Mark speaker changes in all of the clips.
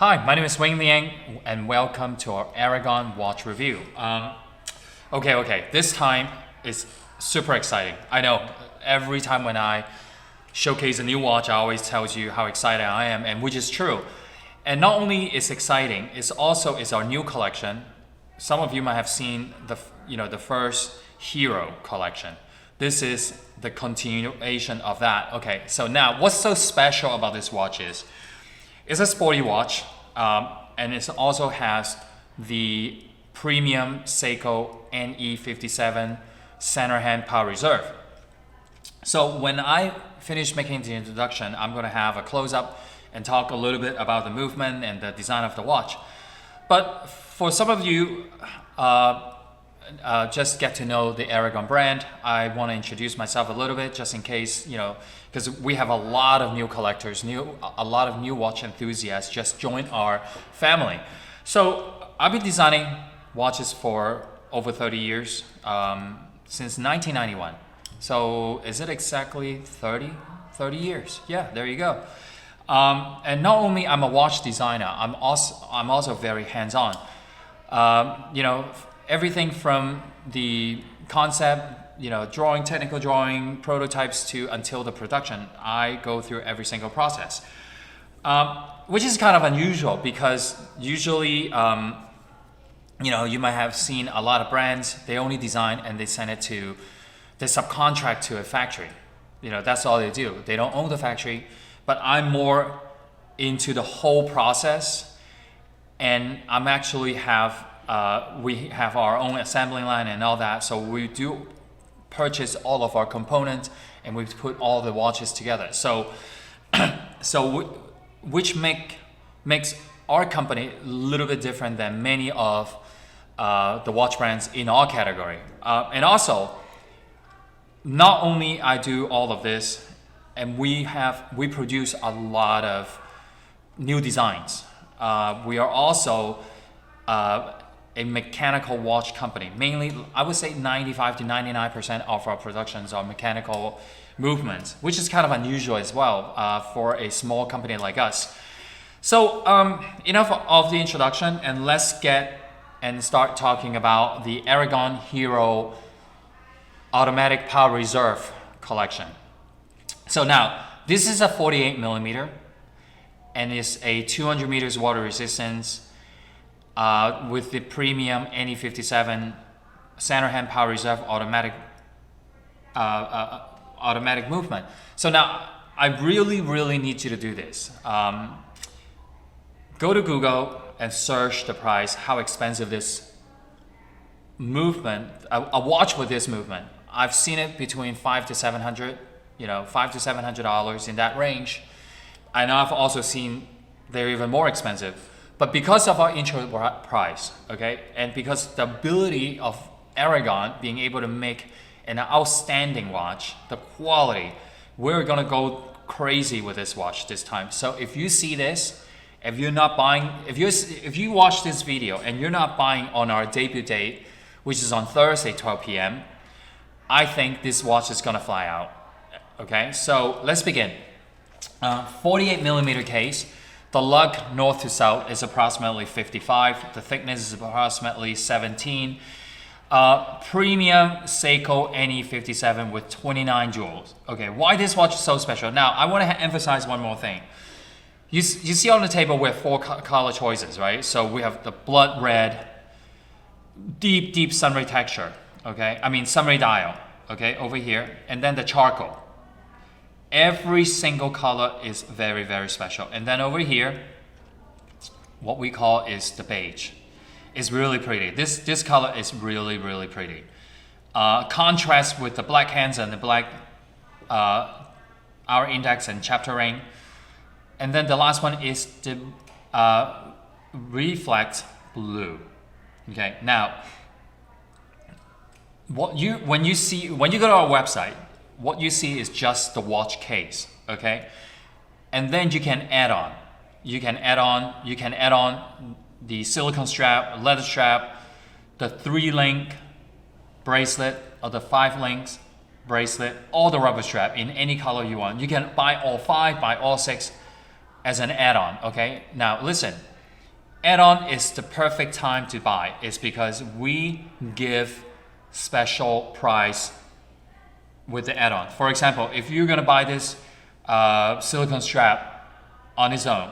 Speaker 1: Hi, my name is Wayne Liang, and welcome to our Aragon watch review. Okay, this time is super exciting. I know every time when I showcase a new watch, I always tell you how excited I am, and which is true. And not only is exciting, it's also is our new collection. Some of you might have seen the first Hiro collection. This is the continuation of that. Okay, so now what's so special about this watch is it's a sporty watch, and it also has the premium Seiko NE57 center hand power reserve. So when I finish making the introduction, I'm going to have a close-up and talk a little bit about the movement and the design of the watch. But for some of you, just get to know the Aragon brand, I want to introduce myself a little bit just in case, because we have a lot of new collectors, a lot of new watch enthusiasts just joined our family. So I've been designing watches for over 30 years, since 1991. So is it exactly 30 years? Yeah, there you go. And not only I'm a watch designer, I'm also very hands-on. Everything from the concept, technical drawing, prototypes to until the production, I go through every single process, which is kind of unusual because usually, you might have seen a lot of brands, they only design and they subcontract to a factory. That's all they do. They don't own the factory, but I'm more into the whole process, and I'm actually we have our own assembly line and all that, so we do purchase all of our components and we put all the watches together. Which makes our company a little bit different than many of the watch brands in our category. And also, not only I do all of this, and we produce a lot of new designs. We are also a mechanical watch company. Mainly, I would say 95 to 99% of our productions are mechanical movements, which is kind of unusual as well for a small company like us. So enough of the introduction, and let's get and start talking about the Aragon Hiro Automatic Power Reserve collection. So now, this is a 48 millimeter, and it's a 200 meters water resistance, with the premium NE57 center hand power reserve automatic movement. So now I really need you to do this. Go to Google and search the price, how expensive this movement, a watch with this movement. I've seen it between $500 to $700, $500 to $700 in that range. And I've also seen they're even more expensive. But because of our intro price, okay, and because the ability of Aragon being able to make an outstanding watch, the quality, we're gonna go crazy with this watch this time. So if you see this, if you watch this video and you're not buying on our debut date, which is on Thursday, 12 p.m., I think this watch is gonna fly out. Okay, so let's begin. 48 millimeter case. The lug north to south is approximately 55. The thickness is approximately 17. Premium Seiko NE57 with 29 jewels. Okay, why this watch is so special? Now, I want to emphasize one more thing. You see on the table we have four color choices, right? So we have the blood red, deep sunray texture, okay? Sunray dial, okay, over here. And then the charcoal. Every single color is very special. And then over here, what we call is the beige. It's really pretty. This color is really pretty. Contrast with the black hands and the black hour index and chapter ring. And then the last one is the reflect blue. Okay, now when you go to our website, what you see is just the watch case, okay? And then you can add on. You can add on the silicone strap, leather strap, the 3-link bracelet or the 5-links bracelet, or the rubber strap in any color you want. You can buy all 5, buy all 6 as an add-on, okay? Now listen, add-on is the perfect time to buy. It's because we give special price with the add-on. For example, if you're gonna buy this silicone strap on its own,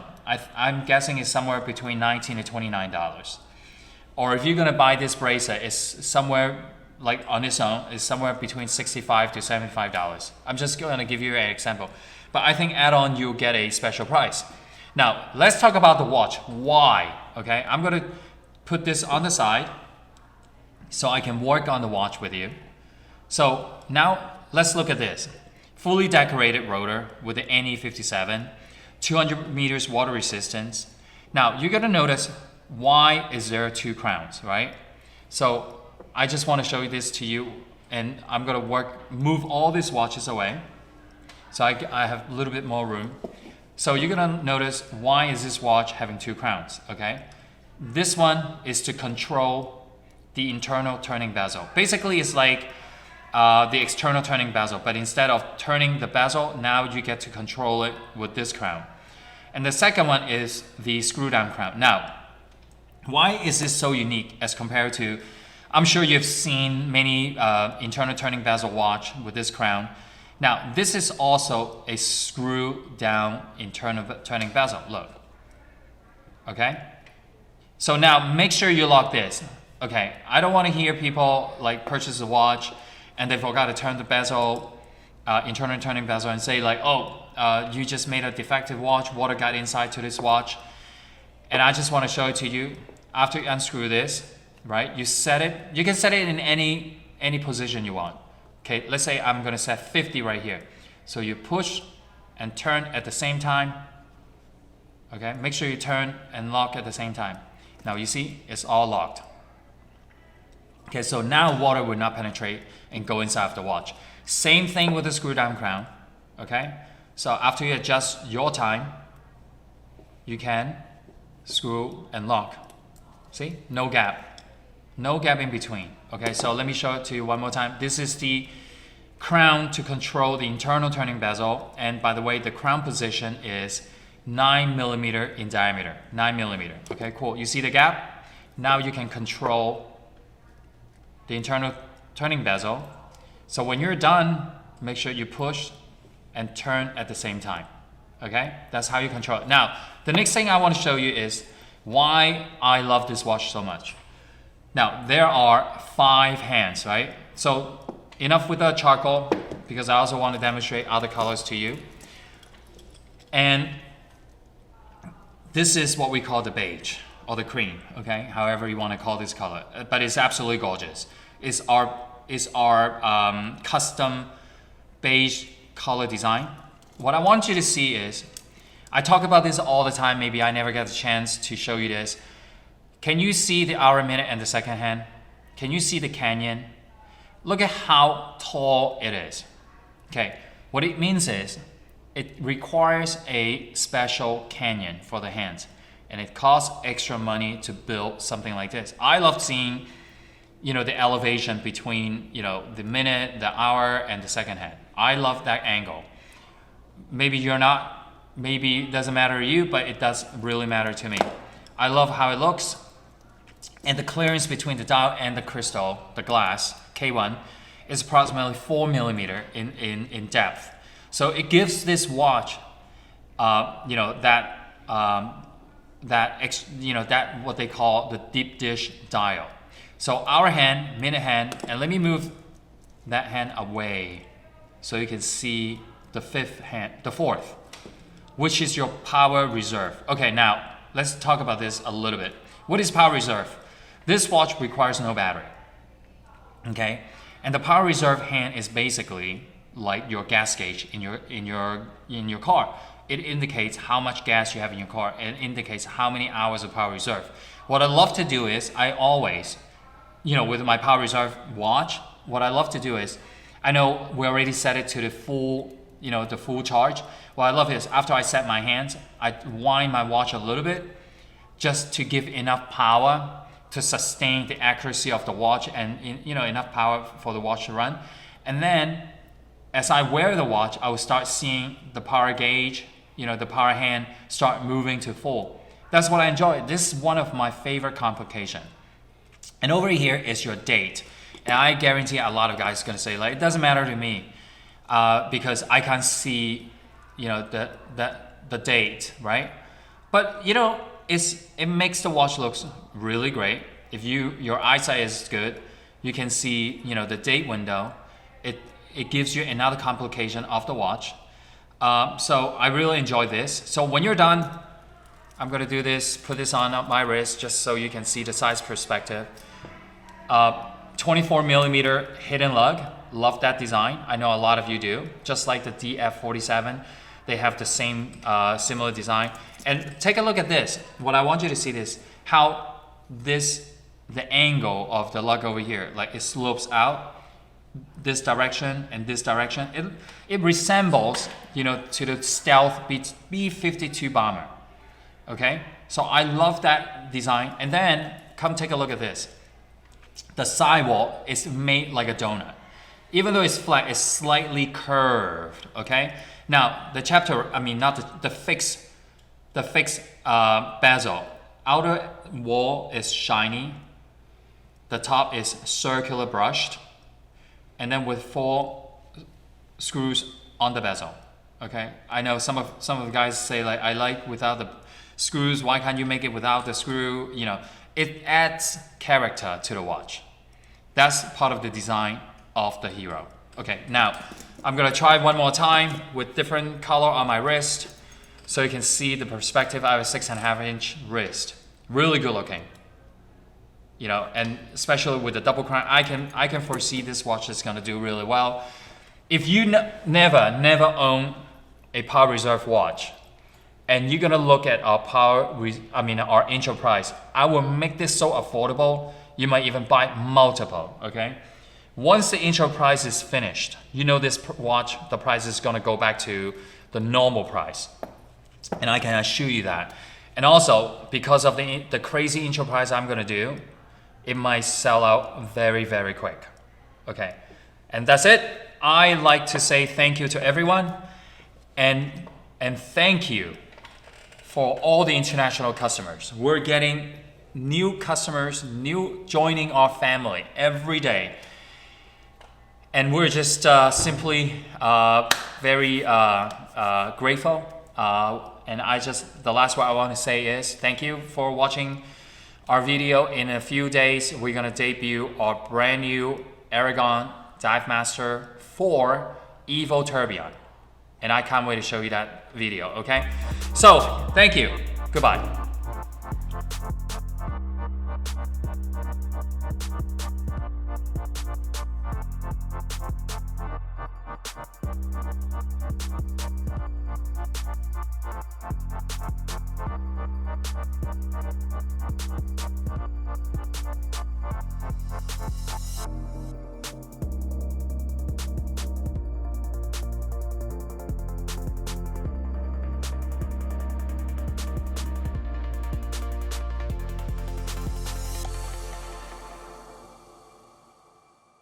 Speaker 1: I'm guessing it's somewhere between $19 to $29. Or if you're gonna buy this bracelet, it's somewhere like on its own, it's somewhere between $65 to $75. I'm just gonna give you an example. But I think add-on, you'll get a special price. Now, let's talk about the watch. Why? Okay, I'm gonna put this on the side so I can work on the watch with you. So now let's look at this. Fully decorated rotor with the NE57, 200 meters water resistance. Now you're gonna notice, why is there two crowns, right? So I just wanna show this to you, and I'm gonna move all these watches away. So I have a little bit more room. So you're gonna notice, why is this watch having two crowns, okay? This one is to control the internal turning bezel. Basically, it's like the external turning bezel, but instead of turning the bezel, now you get to control it with this crown. And the second one is the screw down crown. Now, why is this so unique as compared to, I'm sure you've seen many internal turning bezel watch with this crown. Now, this is also a screw down internal turning bezel, look, okay? So now make sure you lock this. Okay, I don't want to hear people like purchase a watch and they forgot to turn the bezel, internal turning bezel, and say like, oh, you just made a defective watch, water got inside to this watch. And I just want to show it to you. After you unscrew this, right, you set it, you can set it in any position you want. Okay, let's say I'm gonna set 50 right here. So you push and turn at the same time. Okay, make sure you turn and lock at the same time. Now you see, it's all locked. Okay, so now water will not penetrate and go inside of the watch. Same thing with the screw down crown, okay? So after you adjust your time, you can screw and lock. See, no gap in between. Okay, so let me show it to you one more time. This is the crown to control the internal turning bezel. And by the way, the crown position is 9 millimeter in diameter, 9 millimeter. Okay, cool. You see the gap? Now you can control the internal turning bezel. So when you're done, make sure you push and turn at the same time. Okay, that's how you control it. Now, the next thing I want to show you is why I love this watch so much. Now, there are 5 hands, right? So enough with the charcoal, because I also want to demonstrate other colors to you. And this is what we call the beige or the cream, okay? However you want to call this color, but it's absolutely gorgeous. It's our custom beige color design. What I want you to see is, I talk about this all the time, maybe I never get the chance to show you this. Can you see the hour, minute, and the second hand? Can you see the canyon? Look at how tall it is. Okay, what it means is, it requires a special canyon for the hands, and it costs extra money to build something like this. I love seeing, you know, the elevation between, you know, the minute, the hour, and the second hand. I love that angle. Maybe you're not, maybe it doesn't matter to you, but it does really matter to me. I love how it looks. And the clearance between the dial and the crystal, the glass, K1, is approximately 4 millimeter in depth. So it gives this watch, you know, that what they call the deep dish dial. So hour hand, minute hand, and let me move that hand away so you can see the fourth, which is your power reserve. Okay, now let's talk about this a little bit. What is power reserve? This watch requires no battery. Okay, and the power reserve hand is basically like your gas gauge in your car. It indicates how much gas you have in your car. It indicates how many hours of power reserve. What I love to do is, I always, you know, with my power reserve watch, what I love to do is, I know we already set it to the full, you know, the full charge. What I love is, after I set my hands, I wind my watch a little bit just to give enough power to sustain the accuracy of the watch, and you know, enough power for the watch to run. And then as I wear the watch, I will start seeing the power gauge, you know, the power hand start moving to full. That's what I enjoy. This is one of my favorite complication. And over here is your date. And I guarantee a lot of guys are gonna say like, it doesn't matter to me because I can't see, you know, the date, right? But you know, it makes the watch looks really great. If your eyesight is good, you can see, you know, the date window. It gives you another complication of the watch. So I really enjoy this. So when you're done, I'm gonna do this, put this on my wrist just so you can see the size perspective. 24 millimeter hidden lug, love that design. I know a lot of you do, just like the DF47. They have the same similar design. And take a look at this. What I want you to see is how the angle of the lug over here, like it slopes out this direction and this direction. It resembles, you know, to the stealth B-52 bomber. Okay, so I love that design. And then come take a look at this. The sidewall is made like a donut. Even though it's flat, it's slightly curved. Okay. Now the chapter, I mean not the fixed bezel. Outer wall is shiny. The top is circular brushed, and then with 4 screws on the bezel. Okay. I know some of the guys say like, I like without the screws, why can't you make it without the screw? You know, it adds character to the watch. That's part of the design of the Hiro. Okay, now I'm gonna try one more time with different color on my wrist so you can see the perspective. I have a 6.5 inch wrist, really good looking. You know, and especially with the double crown, I can foresee this watch is gonna do really well. If you never own a power reserve watch, and you're gonna look at our our intro price, I will make this so affordable, you might even buy multiple, okay? Once the intro price is finished, you know this watch, the price is gonna go back to the normal price. And I can assure you that. And also, because of the crazy intro price I'm gonna do, it might sell out very, very quick, okay? And that's it. I like to say thank you to everyone, and thank you for all the international customers. We're getting new customers, new joining our family every day. And we're just simply very grateful. And the last word I want to say is thank you for watching our video. In a few days, we're gonna debut our brand new ARAGON Dive Master 4 Evo Tourbillon. And I can't wait to show you that video, okay? So, thank you. Goodbye.